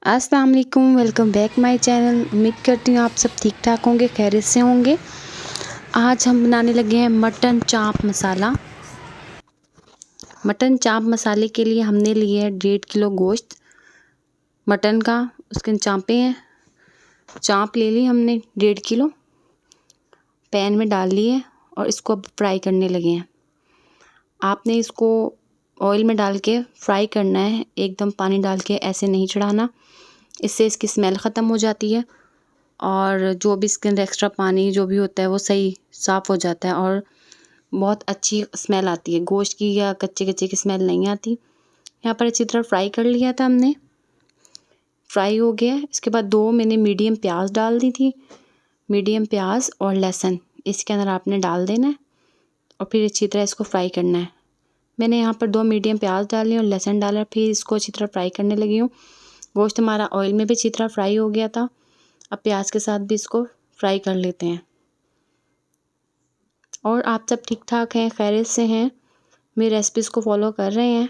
अस्सलाम वालेकुम, welcome back my channel. उम्मीद करती हूँ आप सब ठीक ठाक होंगे, खैरियत से होंगे। आज हम बनाने लगे हैं मटन चाप मसाला। मटन चाप मसाले के लिए हमने लिए है 1.5 किलो गोश्त मटन का, उसके चाँपे हैं। चाँप ले ली हमने 1.5 किलो, पैन में डाल लिए और इसको अब फ्राई करने लगे हैं। आपने इसको ऑयल में डाल के फ्राई करना है, एकदम पानी डाल के ऐसे नहीं चढ़ाना, इससे इसकी स्मेल ख़त्म हो जाती है और जो भी इसके अंदर एक्स्ट्रा पानी जो भी होता है वो सही साफ़ हो जाता है और बहुत अच्छी स्मेल आती है। गोश्त की या कच्चे कच्चे की स्मेल नहीं आती। यहाँ पर अच्छी तरह फ्राई कर लिया था हमने, फ्राई हो गया। इसके बाद 2 मैंने मीडियम प्याज डाल दी थी। मीडियम प्याज और लहसुन इसके अंदर आपने डाल देना है और फिर अच्छी तरह इसको फ्राई करना है। मैंने यहाँ पर 2 मीडियम प्याज डाले और लहसुन डाला, फिर इसको अच्छी तरह फ्राई करने लगी हूँ। गोश्त हमारा ऑयल में भी अच्छी तरह फ्राई हो गया था। अब प्याज के साथ भी इसको फ्राई कर लेते हैं। और आप सब ठीक ठाक हैं, खैरियत से हैं, मेरी रेसिपीज़ को फॉलो कर रहे हैं।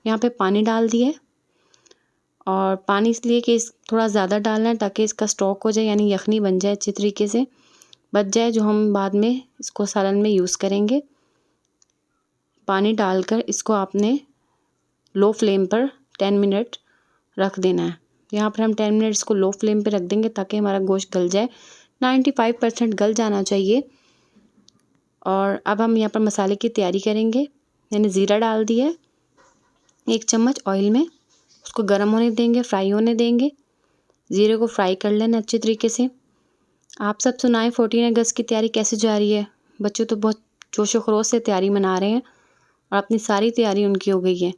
यहाँ पे पानी डाल दिए और पानी इसलिए कि थोड़ा ज़्यादा डालना है ताकि इसका स्टॉक हो जाए, यानी यखनी बन जाए, अच्छी तरीके से बच जाए, जो हम बाद में इसको सालन में यूज़ करेंगे। पानी डालकर इसको आपने लो फ्लेम पर 10 मिनट रख देना है। यहाँ पर हम 10 मिनट इसको लो फ्लेम पे रख देंगे ताकि हमारा गोश्त गल जाए। 95% गल जाना चाहिए। और अब हम यहाँ पर मसाले की तैयारी करेंगे। मैंने ज़ीरा डाल दिया है 1 चम्मच ऑयल में, उसको गर्म होने देंगे, फ्राई होने देंगे। ज़ीरे को फ्राई कर लेना अच्छे तरीके से। आप सब सुनाएं 14 अगस्त की तैयारी कैसे जा रही है? बच्चों तो बहुत जोशो खरोश से तैयारी मना रहे हैं और अपनी सारी तैयारी उनकी हो गई है।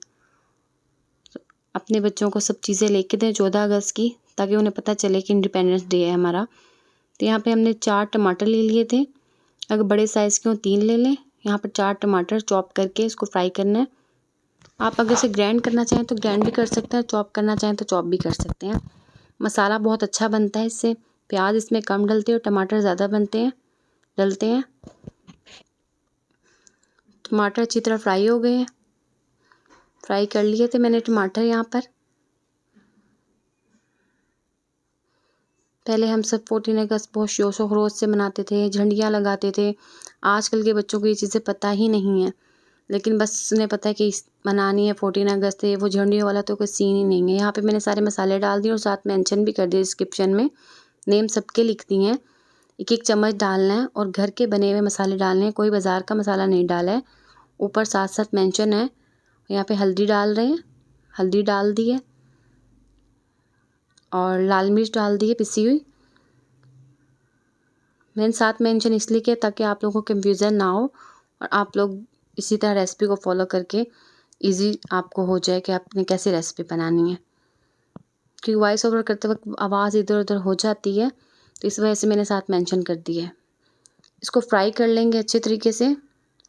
अपने बच्चों को सब चीज़ें लेके दें 14 अगस्त की, ताकि उन्हें पता चले कि इंडिपेंडेंस डे है हमारा। तो यहाँ पे हमने 4 टमाटर ले लिए थे। अगर बड़े साइज़ के हों 3 ले लें। यहाँ पर 4 टमाटर चॉप करके इसको फ्राई करना है। आप अगर इसे ग्राइंड करना चाहें तो ग्राइंड भी कर सकते हैं, चॉप करना चाहें तो चॉप भी कर सकते हैं। मसाला बहुत अच्छा बनता है इससे। प्याज इसमें कम डलते हैं और टमाटर ज़्यादा डलते हैं। टमाटर अच्छी तरह फ्राई हो गए हैं। फ्राई कर लिए थे मैंने टमाटर। यहाँ पर पहले हम सब 14 अगस्त बहुत जोशो खरोश से मनाते थे, झंडियाँ लगाते थे। आजकल के बच्चों को ये चीज़ें पता ही नहीं है, लेकिन बस उन्हें पता है कि मनानी है 14 अगस्त है। वो झंडियों वाला तो कोई सीन ही नहीं है। यहाँ पे मैंने सारे मसाले डाल दिए और साथ मेंशन भी कर दिया डिस्क्रिप्शन में, नेम सबके लिख दिए हैं। 1-1 चम्मच डालना है और घर के बने हुए मसाले डालने हैं, कोई बाज़ार का मसाला नहीं डाला है। ऊपर साथ साथ मेंशन है। यहाँ पे हल्दी डाल रहे हैं, हल्दी डाल दी है और लाल मिर्च डाल दी है पिसी हुई। मैंने साथ मेंशन इसलिए किया ताकि आप लोगों को कन्फ्यूज़न ना हो और आप लोग इसी तरह रेसिपी को फॉलो करके इजी आपको हो जाए कि आपने कैसे रेसिपी बनानी है। क्योंकि वॉइस ओवर करते वक्त आवाज़ इधर उधर हो जाती है, तो इस वजह से मैंने साथ मेंशन कर दिया है। इसको फ्राई कर लेंगे अच्छे तरीके से।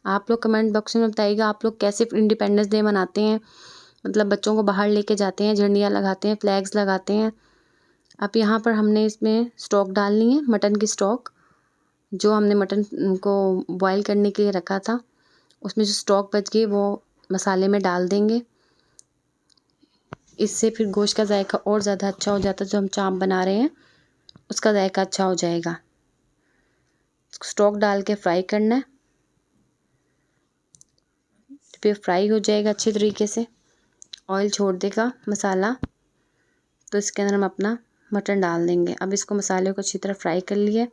आप लोग कमेंट बॉक्स में बताइएगा आप लोग कैसे इंडिपेंडेंस डे मनाते हैं, मतलब बच्चों को बाहर लेके जाते हैं, झंडियाँ लगाते हैं, फ्लैग्स लगाते हैं। अब यहाँ पर हमने इसमें स्टॉक डालनी है, मटन की स्टॉक, जो हमने मटन को बॉईल करने के लिए रखा था, उसमें जो स्टॉक बच गई वो मसाले में डाल देंगे। इससे फिर गोश्त का जायका और ज़्यादा अच्छा हो जाता है। जो हम चाप बना रहे हैं उसका जायका अच्छा हो जाएगा। स्टॉक डाल के फ्राई करना है, फिर फ्राई हो जाएगा अच्छे तरीके से, ऑयल छोड़ देगा मसाला, तो इसके अंदर हम अपना मटन डाल देंगे। अब इसको मसाले को अच्छी तरह फ्राई कर लिया।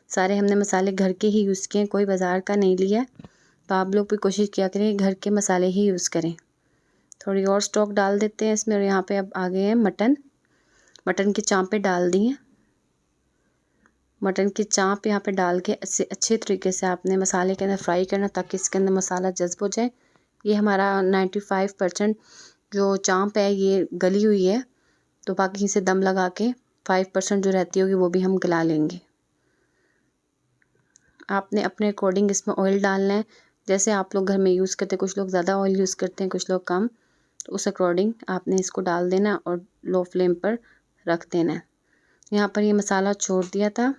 सारे हमने मसाले घर के ही यूज़ किए, कोई बाज़ार का नहीं लिया। तो आप लोग भी कोशिश किया करें घर के मसाले ही यूज़ करें। थोड़ी और स्टॉक डाल देते हैं इसमें और यहाँ पे अब आ गए हैं मटन की चाँपें डाल दी हैं। मटन की चाँप यहाँ पे डाल के अच्छे तरीके से आपने मसाले के अंदर फ्राई करना, ताकि इसके अंदर मसाला जज़्ब हो जाए। ये हमारा 95% जो चाँप है ये गली हुई है, तो बाकी से दम लगा के 5% जो रहती होगी वो भी हम गला लेंगे। आपने अपने अकॉर्डिंग इसमें ऑयल डालना है, जैसे आप लोग घर में यूज़ करते हैं। कुछ लोग ज़्यादा ऑयल यूज़ करते हैं, कुछ लोग कम, तो उस अकॉर्डिंग आपने इसको डाल देना और लो फ्लेम पर रख देना है। यहाँ पर ये मसाला छोड़ दिया था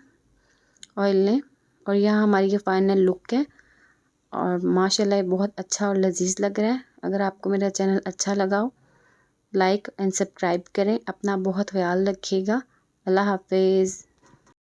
ऑयल ने और यहाँ हमारी ये फाइनल लुक है और माशाल्लाह बहुत अच्छा और लजीज लग रहा है। अगर आपको मेरा चैनल अच्छा लगा हो लाइक एंड सब्सक्राइब करें। अपना बहुत ख्याल रखिएगा। अल्लाह हाफिज़।